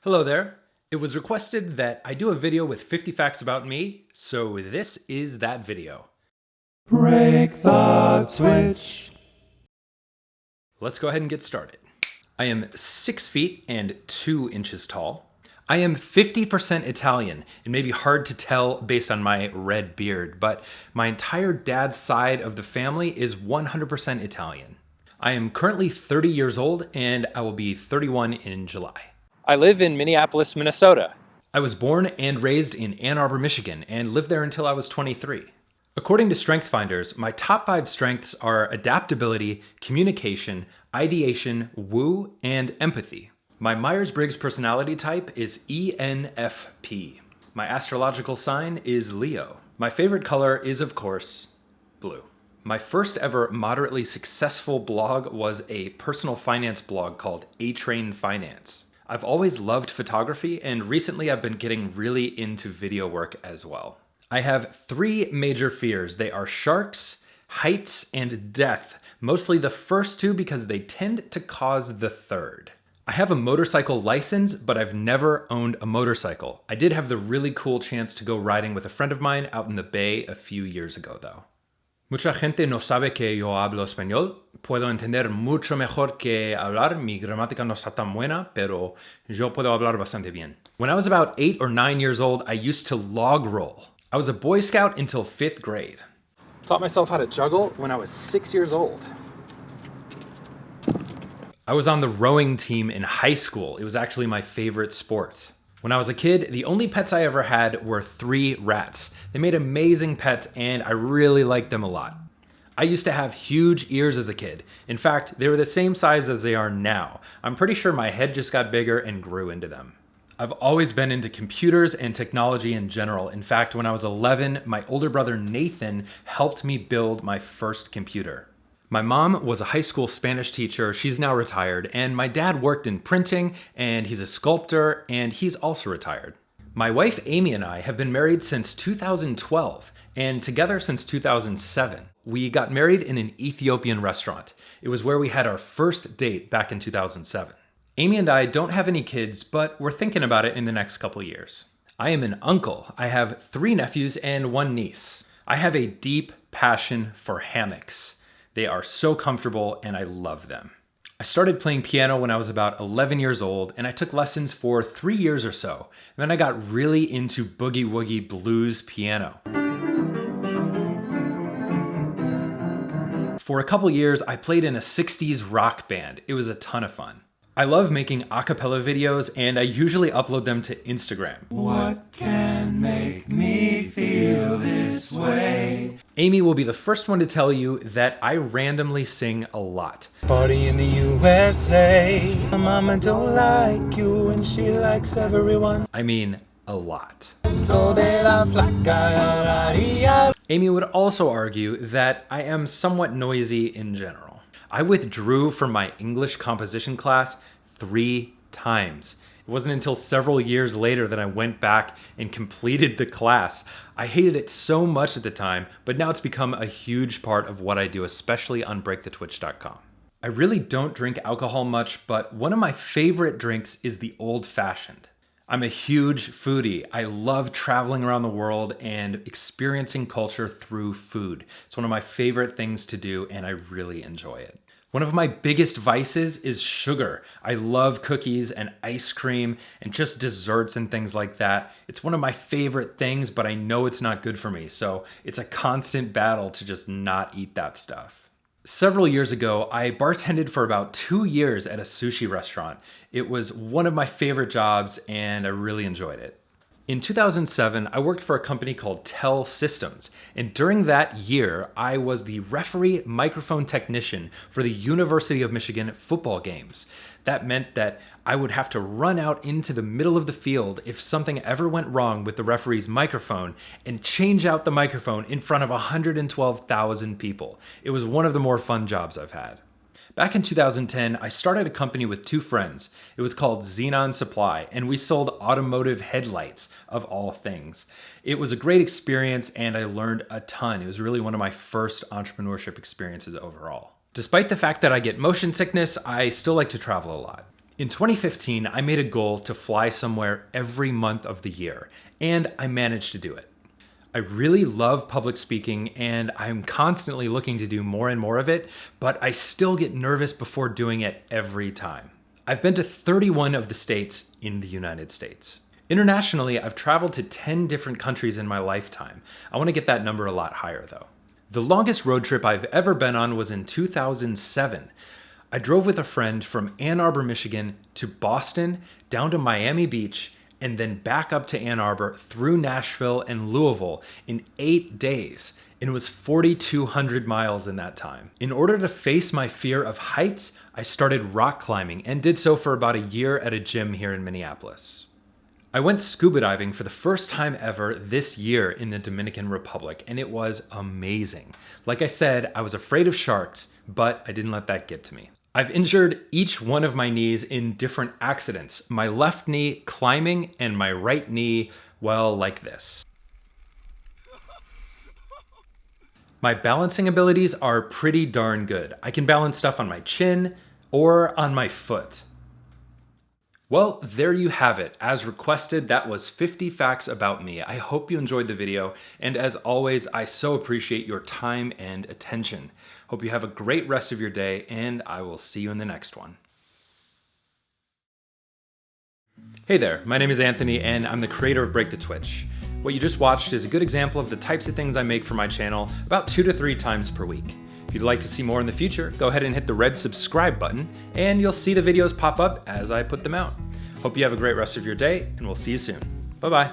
Hello there. It was requested that I do a video with 50 facts about me, so this is that video. Break the Twitch. Let's go ahead and get started. I am 6 feet and 2 inches tall. I am 50% Italian. It may be hard to tell based on my red beard, but my entire dad's side of the family is 100% Italian. I am currently 30 years old and I will be 31 in July. I live in Minneapolis, Minnesota. I was born and raised in Ann Arbor, Michigan, and lived there until I was 23. According to StrengthsFinders, my top 5 strengths are adaptability, communication, ideation, woo, and empathy. My Myers-Briggs personality type is ENFP. My astrological sign is Leo. My favorite color is, of course, blue. My first ever moderately successful blog was a personal finance blog called A-Train Finance. I've always loved photography, and recently I've been getting really into video work as well. I have 3 major fears. They are sharks, heights, and death. Mostly the first 2 because they tend to cause the third. I have a motorcycle license, but I've never owned a motorcycle. I did have the really cool chance to go riding with a friend of mine out in the Bay a few years ago though. Mucha gente no sabe que yo hablo español. Puedo entender mucho mejor que hablar. Mi gramática no está tan buena, pero yo puedo hablar bastante bien. When I was about 8 or 9 years old, I used to log roll. I was a Boy Scout until 5th grade. Taught myself how to juggle when I was 6 years old. I was on the rowing team in high school. It was actually my favorite sport. When I was a kid, the only pets I ever had were 3 rats. They made amazing pets and I really liked them a lot. I used to have huge ears as a kid. In fact, they were the same size as they are now. I'm pretty sure my head just got bigger and grew into them. I've always been into computers and technology in general. In fact, when I was 11, my older brother Nathan helped me build my first computer. My mom was a high school Spanish teacher, she's now retired, and my dad worked in printing, and he's a sculptor, and he's also retired. My wife Amy and I have been married since 2012, and together since 2007. We got married in an Ethiopian restaurant. It was where we had our first date back in 2007. Amy and I don't have any kids, but we're thinking about it in the next couple years. I am an uncle. I have 3 nephews and 1 niece. I have a deep passion for hammocks. They are so comfortable and I love them. I started playing piano when I was about 11 years old and I took lessons for 3 years or so. And then I got really into boogie woogie blues piano. For a couple years, I played in a 60s rock band. It was a ton of fun. I love making a cappella videos and I usually upload them to Instagram. What can make me feel this way? Amy will be the first one to tell you that I randomly sing a lot. Party in the USA. My mama don't like you and she likes everyone. I mean, a lot. So de la flaca. Amy would also argue that I am somewhat noisy in general. I withdrew from my English composition class 3 times. It wasn't until several years later that I went back and completed the class. I hated it so much at the time, but now it's become a huge part of what I do, especially on breakthetwitch.com. I really don't drink alcohol much, but one of my favorite drinks is the Old Fashioned. I'm a huge foodie. I love traveling around the world and experiencing culture through food. It's one of my favorite things to do and I really enjoy it. One of my biggest vices is sugar. I love cookies and ice cream and just desserts and things like that. It's one of my favorite things, but I know it's not good for me, so it's a constant battle to just not eat that stuff. Several years ago, I bartended for about 2 years at a sushi restaurant. It was one of my favorite jobs and I really enjoyed it. In 2007, I worked for a company called Tell Systems, and during that year, I was the referee microphone technician for the University of Michigan football games. That meant that I would have to run out into the middle of the field if something ever went wrong with the referee's microphone and change out the microphone in front of 112,000 people. It was one of the more fun jobs I've had. Back in 2010, I started a company with 2 friends. It was called Xenon Supply, and we sold automotive headlights, of all things. It was a great experience, and I learned a ton. It was really one of my first entrepreneurship experiences overall. Despite the fact that I get motion sickness, I still like to travel a lot. In 2015, I made a goal to fly somewhere every month of the year, and I managed to do it. I really love public speaking, and I'm constantly looking to do more and more of it, but I still get nervous before doing it every time. I've been to 31 of the states in the United States. Internationally, I've traveled to 10 different countries in my lifetime. I want to get that number a lot higher though. The longest road trip I've ever been on was in 2007. I drove with a friend from Ann Arbor, Michigan to Boston, down to Miami Beach, and then back up to Ann Arbor through Nashville and Louisville in 8 days. And it was 4,200 miles in that time. In order to face my fear of heights, I started rock climbing and did so for about a year at a gym here in Minneapolis. I went scuba diving for the first time ever this year in the Dominican Republic, and it was amazing. Like I said, I was afraid of sharks, but I didn't let that get to me. I've injured each one of my knees in different accidents. My left knee climbing and my right knee, well, like this. My balancing abilities are pretty darn good. I can balance stuff on my chin or on my foot. Well, there you have it. As requested, that was 50 facts about me. I hope you enjoyed the video, and as always, I so appreciate your time and attention. Hope you have a great rest of your day, and I will see you in the next one. Hey there, my name is Anthony, and I'm the creator of Break the Twitch. What you just watched is a good example of the types of things I make for my channel about 2 to 3 times per week. If you'd like to see more in the future, go ahead and hit the red subscribe button, and you'll see the videos pop up as I put them out. Hope you have a great rest of your day, and we'll see you soon. Bye-bye.